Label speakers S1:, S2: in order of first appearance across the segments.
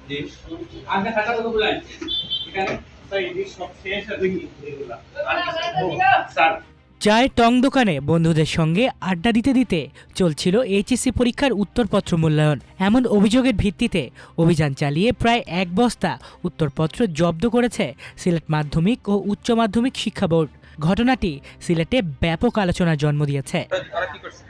S1: জি। আগে খাতা কতগুলো আছে? এখানে স্যার এই সব শেষ আর এগুলা। আর স্যার
S2: চায়ের টং দোকানে বন্ধুদের সঙ্গে আড্ডা দিতে দিতে চলছিল এইচএসসি পরীক্ষার উত্তরপত্র মূল্যায়ন। এমন অভিযোগের ভিত্তিতে অভিযান চালিয়ে প্রায় এক বস্তা উত্তরপত্র জব্দ করেছে সিলেট মাধ্যমিক ও উচ্চ মাধ্যমিক শিক্ষা বোর্ড। ঘটনাটি সিলেটে ব্যাপক আলোচনার জন্ম দিয়েছে।
S1: তারা কি করছে?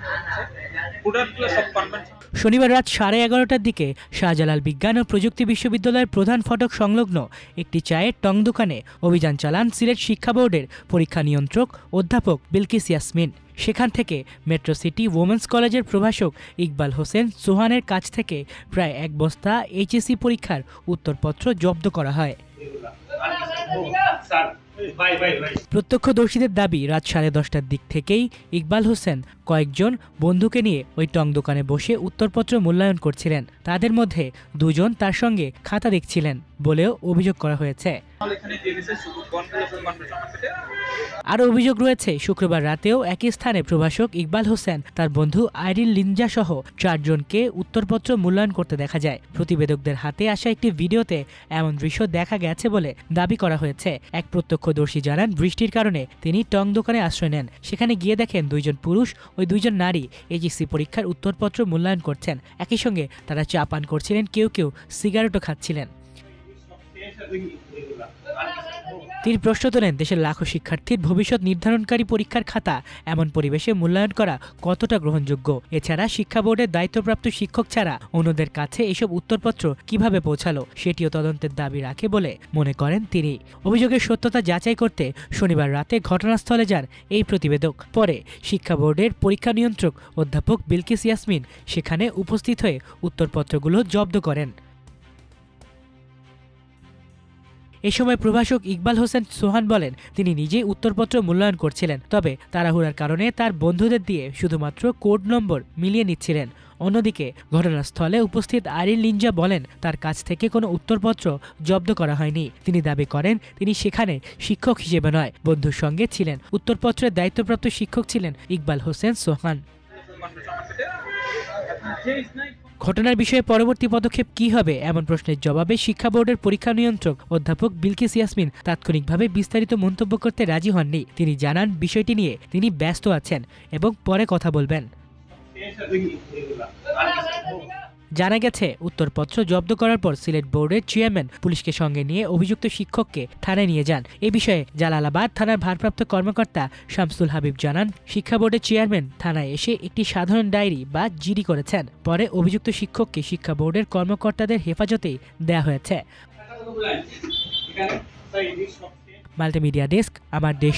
S1: প্রোডাক্টগুলো সব কনভেনশন।
S2: শনিবার রাত 11:30টার দিকে শাহজালাল বিজ্ঞান ও প্রযুক্তি বিশ্ববিদ্যালয়ের প্রধান ফটক সংলগ্ন একটি চায়ের টং দোকানে অভিযান চালান সিলেট শিক্ষা বোর্ডের পরীক্ষা নিয়ন্ত্রক অধ্যাপক বিলকিস ইয়াসমিন। সেখান থেকে মেট্রো সিটি ওমেন্স কলেজের প্রভাষক ইকবাল হোসেন সোহানের কাছ থেকে প্রায় এক বস্তা এইচএসসি পরীক্ষার উত্তরপত্র জব্দ করা হয়।
S1: Sir bye.
S2: প্রত্যক্ষদর্শীদের দাবি, রাত 10:30টার দিক থেকেই ইকবাল হোসেন কয়েকজন বন্ধুকে নিয়ে ওই টং দোকানে বসে উত্তরপত্র মূল্যায়ন করছিলেন। তাদের মধ্যে দুজন তার সঙ্গে খাতা দেখছিলেন বলেও অভিযোগ করা হয়েছে।
S1: এখানে দিয়ে দিয়েছে শুধু কনভেনশন থেকে।
S2: আরও অভিযোগ রয়েছে, শুক্রবার রাতেও একই স্থানে প্রভাষক ইকবাল হোসেন তার বন্ধু আইরিন লিনজা সহ 4 জনকে উত্তরপত্র মূল্যায়ন করতে দেখা যায়। প্রতিবেদকদের হাতে আসা একটি ভিডিওতে এমন দৃশ্য দেখা গেছে বলে দাবি করা হয়েছে। এক প্রত্যক্ষদর্শী জানান, বৃষ্টির কারণে তিনি টং দোকানে আশ্রয় নেন। সেখানে গিয়ে দেখেন 2 জন পুরুষ ও 2 জন নারী এইচএসসি পরীক্ষার উত্তরপত্র মূল্যায়ন করছেন। একই সঙ্গে তারা চা পান করছিলেন, কেউ কেউ সিগারেটও খাচ্ছিলেন। তিনি প্রশ্ন তোলেন, দেশের লাখো শিক্ষার্থীর ভবিষ্যৎ নির্ধারণকারী পরীক্ষার খাতা এমন পরিবেশে মূল্যায়ন করা কতটা গ্রহণযোগ্য? এছাড়া শিক্ষা বোর্ডের দায়িত্বপ্রাপ্ত শিক্ষক ছাড়া অন্যদের কাছে এসব উত্তরপত্র কিভাবে পৌঁছালো সেটিও তদন্তের দাবি রাখে বলে মনে করেন তিনি। অভিযোগের সত্যতা যাচাই করতে শনিবার রাতে ঘটনাস্থলে যান এই প্রতিবেদক। পরে শিক্ষা বোর্ডের পরীক্ষা নিয়ন্ত্রক অধ্যাপক বিলকিস ইয়াসমিন সেখানে উপস্থিত হয়ে উত্তরপত্রগুলো জব্দ করেন। এ সময় প্রভাষক ইকবাল হোসেন সোহান বলেন, তিনি নিজেই উত্তরপত্র মূল্যায়ন করছিলেন, তবে তাড়াহুড়ার কারণে তার বন্ধুদের দিয়ে শুধুমাত্র কোড নম্বর মিলিয়ে নিচ্ছিলেন। অন্যদিকে ঘটনাস্থলে উপস্থিত আইরিন লিনজা বলেন, তার কাছ থেকে কোনো উত্তরপত্র জব্দ করা হয়নি। তিনি দাবি করেন, তিনি সেখানে শিক্ষক হিসেবে নয়, বন্ধুর সঙ্গে ছিলেন। উত্তরপত্রের দায়িত্বপ্রাপ্ত শিক্ষক ছিলেন ইকবাল হোসেন সোহান। ঘটনার বিষয়ে পরবর্তী পদক্ষেপ কী হবে এমন প্রশ্নের জবাবে শিক্ষা বোর্ডের পরীক্ষা নিয়ন্ত্রক অধ্যাপক বিলকিস ইয়াসমিন তাৎক্ষণিকভাবে বিস্তারিত মন্তব্য করতে রাজি হননি। তিনি জানান, বিষয়টি নিয়ে তিনি ব্যস্ত আছেন এবং পরে কথা বলবেন। জানা গেছে, উত্তরপত্র জব্দ করার পর সিলেট বোর্ডের চেয়ারম্যান পুলিশকে সঙ্গে নিয়ে অভিযুক্ত শিক্ষককে থানায় নিয়ে যান। এ বিষয়ে জালালাবাদ থানার ভারপ্রাপ্ত কর্মকর্তা শামসুল হাবিব জানান, শিক্ষা বোর্ডের চেয়ারম্যান থানায় এসে একটি সাধারণ ডায়েরি বা জিডি করেছেন। পরে অভিযুক্ত শিক্ষককে শিক্ষা বোর্ডের কর্মকর্তাদের হেফাজতেই দেয়া হয়েছে। মাল্টিমিডিয়া ডেস্ক, আমার দেশ।